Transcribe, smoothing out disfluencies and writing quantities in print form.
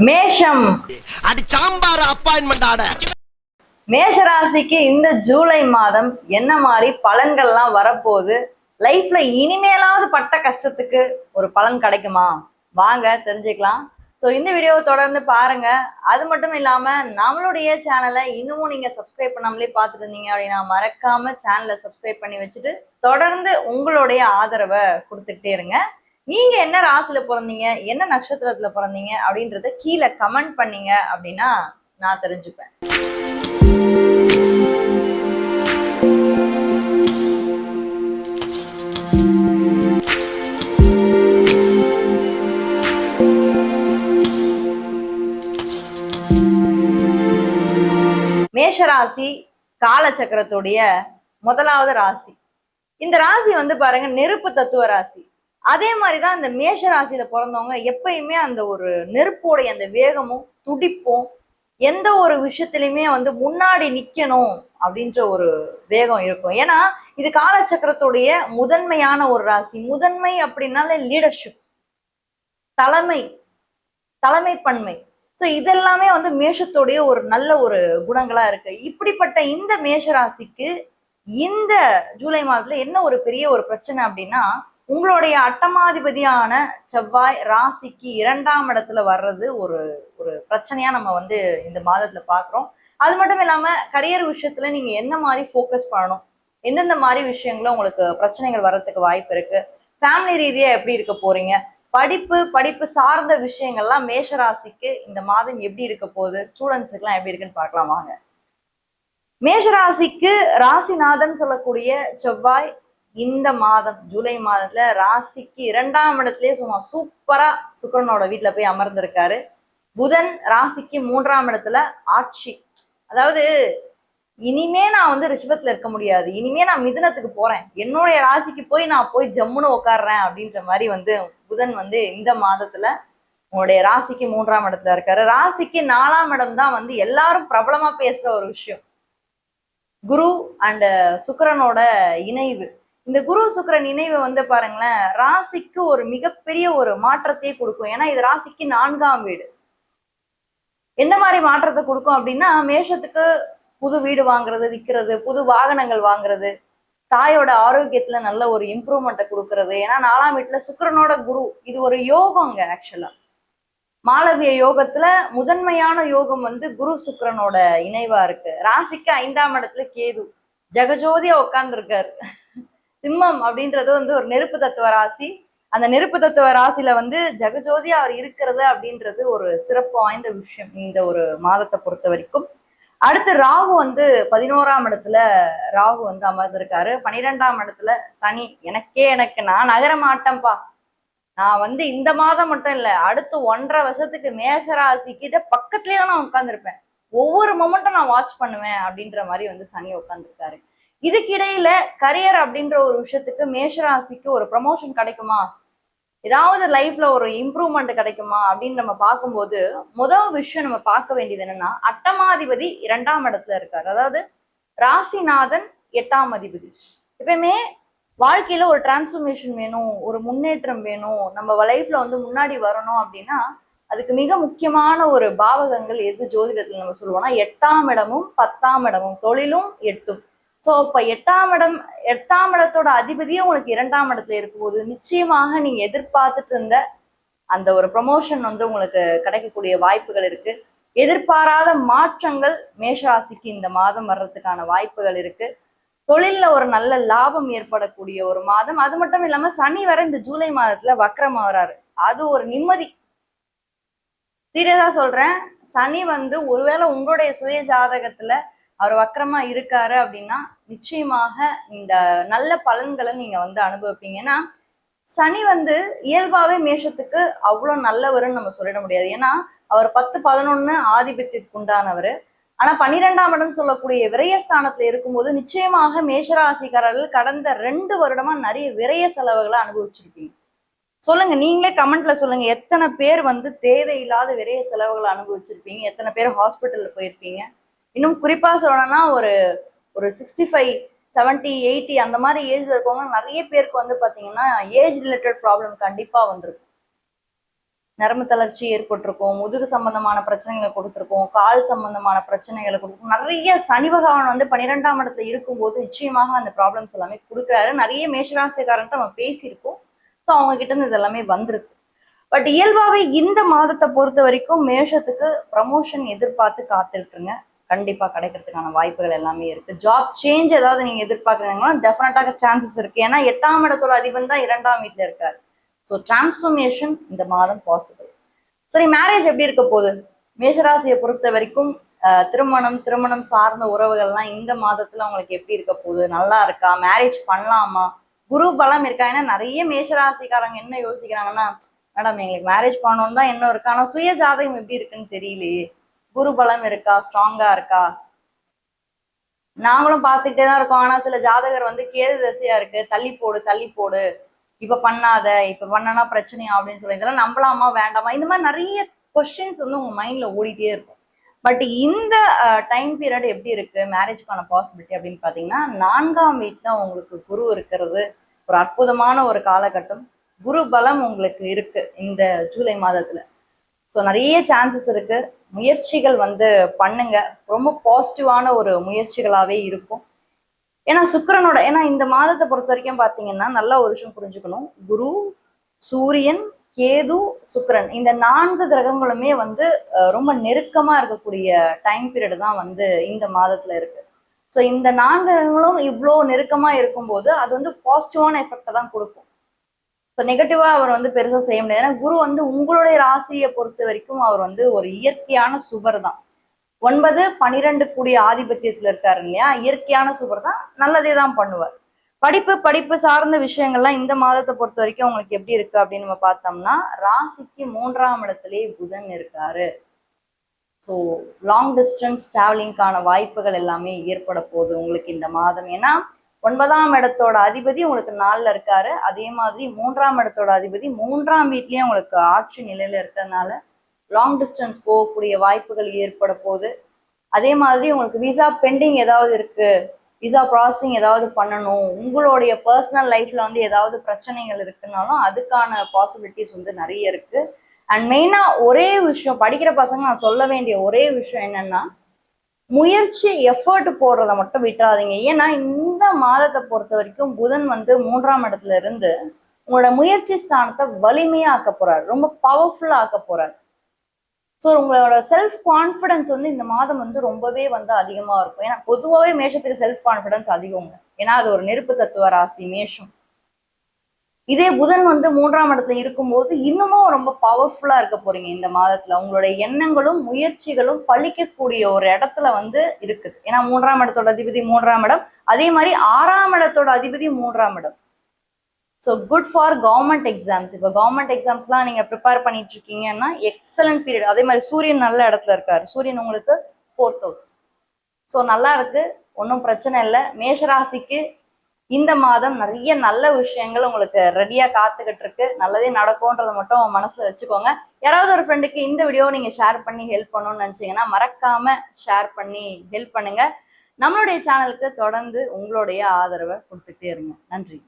மேஷம் அடி sambar appointment order. மேஷராசிக்கு இந்த ஜூலை மாதம் என்ன மாதிரி பலன்கள்லாம் வரப்போகுது, லைஃப்ல இனிமேலாவது பட்ட கஷ்டத்துக்கு ஒரு பலன் கிடைக்குமா, வாங்க தெரிஞ்சுக்கலாம். ஸோ இந்த வீடியோவை தொடர்ந்து பாருங்க. அது மட்டும் இல்லாம நம்மளுடைய சேனலை இன்னமும் நீங்க சப்ஸ்கிரைப் பண்ணாமலே பார்த்துட்டு இருந்தீங்க அப்படின்னா மறக்காம சேனலை சப்ஸ்கிரைப் பண்ணி வச்சுட்டு தொடர்ந்து உங்களுடைய ஆதரவை கொடுத்துட்டே இருங்க. நீங்க என்ன ராசியில பிறந்தீங்க, என்ன நட்சத்திரத்துல பிறந்தீங்க அப்படின்றத கீழே கமெண்ட் பண்ணீங்க அப்படின்னா நான் தெரிஞ்சுப்பேன். மேஷராசி காலச்சக்கரத்துடைய முதலாவது ராசி. இந்த ராசி பாருங்க நெருப்பு தத்துவ ராசி. அதே மாதிரிதான் இந்த மேஷ ராசியில பிறந்தவங்க எப்பயுமே அந்த ஒரு நெருப்போடைய அந்த வேகமும் துடிப்பும் எந்த ஒரு விஷயத்திலுமே முன்னாடி நிக்கணும் அப்படின்ற ஒரு வேகம் இருக்கும். ஏன்னா இது காலச்சக்கரத்துடைய முதன்மையான ஒரு ராசி. முதன்மை அப்படின்னாலே லீடர்ஷிப், தலைமைப்பன்மை. ஸோ இதெல்லாமே மேஷத்துடைய ஒரு நல்ல ஒரு குணங்களா இருக்கு. இப்படிப்பட்ட இந்த மேஷ ராசிக்கு இந்த ஜூலை மாதத்துல என்ன ஒரு பெரிய ஒரு பிரச்சனை அப்படின்னா, உங்களுடைய அட்டமாதிபதியான செவ்வாய் ராசிக்கு 2ஆம் இடத்துல வர்றது ஒரு ஒரு பிரச்சனையா நம்ம இந்த மாதத்துல பாக்குறோம். அது மட்டும் இல்லாம கரியர் விஷயத்துல நீங்க என்ன மாதிரி ஃபோக்கஸ் பண்ணணும், எந்தெந்த மாதிரி விஷயங்களும் உங்களுக்கு பிரச்சனைகள் வர்றதுக்கு வாய்ப்பு இருக்கு, ஃபேமிலி ரீதியா எப்படி இருக்க போறீங்க, படிப்பு சார்ந்த விஷயங்கள்லாம் மேஷ ராசிக்கு இந்த மாதம் எப்படி இருக்க போகுது, ஸ்டூடெண்ட்ஸுக்கு எல்லாம் எப்படி இருக்குன்னு பார்க்கலாம் வாங்க. மேஷராசிக்கு ராசிநாதன் சொல்லக்கூடிய செவ்வாய் இந்த மாதம் ஜூலை மாதத்துல ராசிக்கு 2ஆம் இடத்துலயே சும்மா சூப்பரா சுக்கிரனோட வீட்டுல போய் அமர்ந்திருக்காரு. புதன் ராசிக்கு 3ஆம் இடத்துல ஆட்சி. அதாவது இனிமே நான் ரிஷபத்துல இருக்க முடியாது, இனிமே நான் மிதுனத்துக்கு போறேன், என்னுடைய ராசிக்கு நான் போய் ஜம்முன்னு உட்காடுறேன் அப்படின்ற மாதிரி புதன் இந்த மாதத்துல உங்களுடைய ராசிக்கு 3ஆம் இடத்துல இருக்காரு. ராசிக்கு 4ஆம் இடம் தான் எல்லாரும் பிரபலமா பேசுற ஒரு விஷயம், குரு அண்ட் சுக்கிரனோட இணைவு. இந்த குரு சுக்கிரன் இணைவு பாருங்களேன் ராசிக்கு ஒரு மிகப்பெரிய ஒரு மாற்றத்தையே கொடுக்கும். ஏன்னா இது ராசிக்கு 4ஆம் வீடு. எந்த மாதிரி மாற்றத்தை கொடுக்கும் அப்படின்னா, மேஷத்துக்கு புது வீடு வாங்குறது, விற்கிறது, புது வாகனங்கள் வாங்குறது, தாயோட ஆரோக்கியத்துல நல்ல ஒரு இம்ப்ரூவ்மெண்ட்டை கொடுக்கறது. ஏன்னா 4ஆம் வீட்டுல சுக்கிரனோட குரு, இது ஒரு யோகங்க. ஆக்சுவலா மாளவிய யோகத்துல முதன்மையான யோகம் குரு சுக்கிரனோட இணைவா இருக்கு. ராசிக்கு 5ஆம் இடத்துல கேது ஜெகஜோதியா உட்கார்ந்துருக்காரு. சிம்மம் அப்படின்றது ஒரு நெருப்பு தத்துவ ராசி. அந்த நெருப்பு தத்துவ ராசியில ஜெகஜோதியா அவர் இருக்கிறது அப்படின்றது ஒரு சிறப்பு வாய்ந்த விஷயம் இந்த ஒரு மாதத்தை பொறுத்த வரைக்கும். அடுத்து ராகு 11ஆம் இடத்துல ராகு அமர்ந்திருக்காரு. 12ஆம் இடத்துல சனி. எனக்கு நான் நகர மாட்டேன்ப்பா, நான் இந்த மாதம் மட்டும் இல்ல, அடுத்து 1.5 வருஷத்துக்கு மேஷராசி கிட்ட பக்கத்துலயே தான் நான் உட்கார்ந்துருப்பேன், ஒவ்வொரு மொமெண்ட்டும் நான் வாட்ச் பண்ணுவேன் அப்படின்ற மாதிரி சனி உட்கார்ந்துருக்காரு. இதுக்கிடையில கரியர் அப்படின்ற ஒரு விஷயத்துக்கு மேஷராசிக்கு ஒரு ப்ரமோஷன் கிடைக்குமா, ஏதாவது லைஃப்ல ஒரு இம்ப்ரூவ்மெண்ட் கிடைக்குமா அப்படின்னு நம்ம பார்க்கும்போது முதல் விஷயம் நம்ம பார்க்க வேண்டியது என்னன்னா, அட்டமாதிபதி 2ஆம் இடத்துல இருக்காரு. அதாவது ராசிநாதன் 8ஆம் அதிபதி. எப்பயுமே வாழ்க்கையில ஒரு டிரான்ஸ்ஃபர்மேஷன் வேணும், ஒரு முன்னேற்றம் வேணும், நம்ம லைஃப்ல முன்னாடி வரணும் அப்படின்னா அதுக்கு மிக முக்கியமான ஒரு பாவகங்கள் எது ஜோதிடத்துல நம்ம சொல்லுவோம்னா 8ஆம் இடமும் 10ஆம் இடமும், தொழிலும் 8ம். ஸோ இப்ப 8ஆம் இடத்தோட அதிபதியே உங்களுக்கு 2ஆம் இடத்துல இருக்கும்போது நிச்சயமாக நீங்க எதிர்பார்த்துட்டு இருந்த அந்த ஒரு ப்ரமோஷன் உங்களுக்கு கிடைக்கக்கூடிய வாய்ப்புகள் இருக்கு. எதிர்பாராத மாற்றங்கள் மேஷராசிக்கு இந்த மாதம் வர்றதுக்கான வாய்ப்புகள் இருக்கு. தொழில்ல ஒரு நல்ல லாபம் ஏற்படக்கூடிய ஒரு மாதம். அது மட்டும் இல்லாம சனி வர இந்த ஜூலை மாதத்துல வக்ரம் ஆகிறாரு. அது ஒரு நிம்மதி. சீரியஸா சொல்றேன், சனி ஒருவேளை உங்களுடைய சுய ஜாதகத்துல அவர் வக்கரமா இருக்காரு அப்படின்னா நிச்சயமாக இந்த நல்ல பலன்களை நீங்க அனுபவிப்பீங்க. ஏன்னா சனி இயல்பாவே மேஷத்துக்கு அவ்வளவு நல்லவருன்னு நம்ம சொல்லிட முடியாது. ஏன்னா அவர் 10-11 ஆதிபத்தியத்துக்கு உண்டானவர். ஆனா 12ஆம் இடம் சொல்லக்கூடிய விரயஸ்தானத்துல இருக்கும்போது நிச்சயமாக மேஷராசிக்காரர்கள் கடந்த 2 வருடமா நிறைய விரய செலவுகளை அனுபவிச்சிருப்பீங்க. சொல்லுங்க, நீங்களே கமெண்ட்ல சொல்லுங்க, எத்தனை பேர் தேவையில்லாத விரய செலவுகளை அனுபவிச்சிருப்பீங்க, எத்தனை பேர் ஹாஸ்பிட்டல்ல போயிருப்பீங்க. இன்னும் குறிப்பா சொல்லணும்னா ஒரு 65, 70, 80 அந்த மாதிரி ஏஜ்ல இருக்கவங்க நிறைய பேருக்கு பாத்தீங்கன்னா ஏஜ் ரிலேட்டட் ப்ராப்ளம் கண்டிப்பா வந்திருக்கும். நரம்பு தளர்ச்சி ஏற்பட்டிருக்கும், முதுகு சம்பந்தமான பிரச்சனைகளை கொடுத்துருக்கோம், கால் சம்பந்தமான பிரச்சனைகளை கொடுக்கும். நிறைய சனி பகவான் வந்து 12ஆம் இடத்துல இருக்கும்போது நிச்சயமாக அந்த ப்ராப்ளம்ஸ் எல்லாமே கொடுக்குறாரு. நிறைய மேஷராசிக்காரன்ட்டு நம்ம பேசியிருக்கோம். ஸோ அவங்க கிட்ட இருந்து இது எல்லாமே வந்திருக்கு. பட் இயல்பாவே இந்த மாதத்தை பொறுத்த வரைக்கும் மேஷத்துக்கு ப்ரமோஷன் எதிர்பார்த்து காத்துருக்குங்க. கண்டிப்பா கிடைக்கிறதுக்கான வாய்ப்புகள் எல்லாமே இருக்கு. ஜாப் சேஞ்ச் ஏதாவது நீங்க எதிர்பார்க்குறீங்கன்னா டெஃபினட்டாக சான்சஸ் இருக்கு. ஏன்னா 8ஆம் இடத்தோட அதிபன் தான் 2ஆம் வீட்டுல இருக்காரு. ஸோ டிரான்ஸ்ஃபர்மேஷன் இந்த மாதம் பாசிபிள். சரி, மேரேஜ் எப்படி இருக்க போகுது? மேஷராசியை பொறுத்த வரைக்கும் திருமணம் சார்ந்த உறவுகள்லாம் இந்த மாதத்துல உங்களுக்கு எப்படி இருக்க போகுது? நல்லா இருக்கா? மேரேஜ் பண்ணலாமா? குரு பலம் இருக்கா? ஏன்னா நிறைய மேஷராசிக்காரங்க என்ன யோசிக்கிறாங்கன்னா, மேடம் எங்களுக்கு மேரேஜ் பண்ணணும்னு தான் என்ன இருக்கு, ஆனா சுய ஜாதகம் எப்படி இருக்குன்னு தெரியலையே, குரு பலம் இருக்கா, ஸ்ட்ராங்கா இருக்கா? நாங்களும் பார்த்துக்கிட்டே தான் இருக்கோம். ஆனா சில ஜாதகர் வந்து கேது தசையா இருக்கு, தள்ளி போடு தள்ளி போடு, இப்ப பண்ணாத, இப்ப பண்ணனா பிரச்சனையா அப்படின்னு சொல்லி, இதெல்லாம் நம்பலாமா வேண்டாமா, இந்த மாதிரி நிறைய கொஸ்டின்ஸ் வந்து உங்க மைண்ட்ல ஓடிட்டே இருக்கும். பட் இந்த டைம் பீரியட் எப்படி இருக்கு மேரேஜ்க்கான பாசிபிலிட்டி அப்படின்னு பாத்தீங்கன்னா, 4ஆம் வீட்டு தான் உங்களுக்கு குரு இருக்கிறது ஒரு அற்புதமான ஒரு காலகட்டம். குரு பலம் உங்களுக்கு இருக்கு இந்த ஜூலை மாதத்துல. ஸோ நிறைய சான்சஸ் இருக்கு. முயற்சிகள் வந்து பண்ணுங்க, ரொம்ப பாசிட்டிவான ஒரு முயற்சிகளாவே இருக்கும். ஏன்னா சுக்கிரனோட, ஏன்னா இந்த மாதத்தை பொறுத்த வரைக்கும் பாத்தீங்கன்னா நல்ல ஒரு விஷயம் புரிஞ்சுக்கணும். குரு, சூரியன், கேது, சுக்கிரன் இந்த 4 கிரகங்களுமே வந்து ரொம்ப நெருக்கமா இருக்கக்கூடிய டைம் பீரியட் தான் வந்து இந்த மாதத்துல இருக்கு. ஸோ இந்த 4 கிரகங்களும் இவ்வளோ நெருக்கமா இருக்கும்போது அது வந்து பாசிட்டிவான எஃபெக்டை தான் கொடுக்கும். ஸோ நெகட்டிவா அவர் வந்து பெருசா செய்ய முடியாது. ஏன்னா குரு வந்து உங்களுடைய ராசியை பொறுத்த வரைக்கும் அவர் வந்து ஒரு இயற்கையான சுபர் தான். 9, 12 கூடிய ஆதிபத்தியத்துல இருக்காரு இல்லையா, இயற்கையான சுபர் தான், நல்லதே தான் பண்ணுவார். படிப்பு சார்ந்த விஷயங்கள்லாம் இந்த மாதத்தை பொறுத்த வரைக்கும் உங்களுக்கு எப்படி இருக்கு அப்படின்னு நம்ம பார்த்தோம்னா, ராசிக்கு 3ஆம் இடத்திலே புதன் இருக்காரு. ஸோ லாங் டிஸ்டன்ஸ் டிராவலிங்கான வாய்ப்புகள் எல்லாமே ஏற்பட போகுது உங்களுக்கு இந்த மாதம். ஏன்னா 9ஆம் இடத்தோட அதிபதி உங்களுக்கு 4ல இருக்காரு. அதே மாதிரி 3ஆம் இடத்தோட அதிபதி 3ஆம் வீட்லயே உங்களுக்கு ஆட்சி நிலையில இருக்கிறதுனால லாங் டிஸ்டன்ஸ் போகக்கூடிய வாய்ப்புகள் ஏற்பட போகுது. அதே மாதிரி உங்களுக்கு விசா பெண்டிங் ஏதாவது இருக்கு, விசா ப்ராசஸிங் ஏதாவது பண்ணணும், உங்களுடைய பர்சனல் லைஃப்ல வந்து ஏதாவது பிரச்சனைகள் இருக்குன்னாலும் அதுக்கான பாசிபிலிட்டிஸ் வந்து நிறைய இருக்கு. அண்ட் மெயினா ஒரே விஷயம், படிக்கிற பசங்க நான் சொல்ல வேண்டிய ஒரே விஷயம் என்னன்னா, முயற்சி எஃபர்ட் போடுறத மட்டும் விட்டுறாதீங்க. ஏன்னா இந்த மாதத்தை பொறுத்த வரைக்கும் புதன் வந்து 3ஆம் இடத்துல இருந்து உங்களோட முயற்சி ஸ்தானத்தை வலிமையா ஆக்க போறாரு, ரொம்ப பவர்ஃபுல்லா ஆக்க போறாரு. ஸோ உங்களோட செல்ஃப் கான்ஃபிடன்ஸ் வந்து இந்த மாதம் வந்து ரொம்பவே வந்து அதிகமா இருக்கும். ஏன்னா பொதுவாகவே மேஷத்துக்கு செல்ஃப் கான்ஃபிடன்ஸ் அதிகங்க. ஏன்னா அது ஒரு நெருப்பு தத்துவ ராசி மேஷம். இதே புதன் வந்து 3ஆம் இடத்துல இருக்கும்போது இன்னமும் ரொம்ப பவர்ஃபுல்லா இருக்க போறீங்க இந்த மாதத்துல. உங்களுடைய எண்ணங்களும் முயற்சிகளும் பழிக்கக்கூடிய ஒரு இடத்துல வந்து இருக்குது. ஏன்னா 3ஆம் இடத்தோட அதிபதி 3ஆம் இடம், அதே மாதிரி 6ஆம் இடத்தோட அதிபதி 3ஆம் இடம். So good for government exams. இப்போ கவர்மெண்ட் எக்ஸாம்ஸ்லாம் நீங்க ப்ரிப்பேர் பண்ணிட்டு இருக்கீங்கன்னா எக்ஸலன்ட் பீரியட். அதே மாதிரி சூரியன் நல்ல இடத்துல இருக்காரு, சூரியன் உங்களுக்கு 4th house. ஸோ நல்லா இருக்கு, ஒன்றும் பிரச்சனை இல்லை. மேஷராசிக்கு இந்த மாதம் நிறைய நல்ல விஷயங்கள் உங்களுக்கு ரெடியா காத்துக்கிட்டு இருக்கு. நல்லதே நடக்கும்ன்றதை மட்டும் மனசுல வச்சுக்கோங்க. யாராவது ஒரு ஃப்ரெண்டுக்கு இந்த வீடியோ நீங்க ஷேர் பண்ணி ஹெல்ப் பண்ணணும்னு நினைச்சீங்கன்னா மறக்காம ஷேர் பண்ணி ஹெல்ப் பண்ணுங்க. நம்மளுடைய சேனலுக்கு தொடர்ந்து உங்களுடைய ஆதரவை கொடுத்துட்டே இருங்க. நன்றி.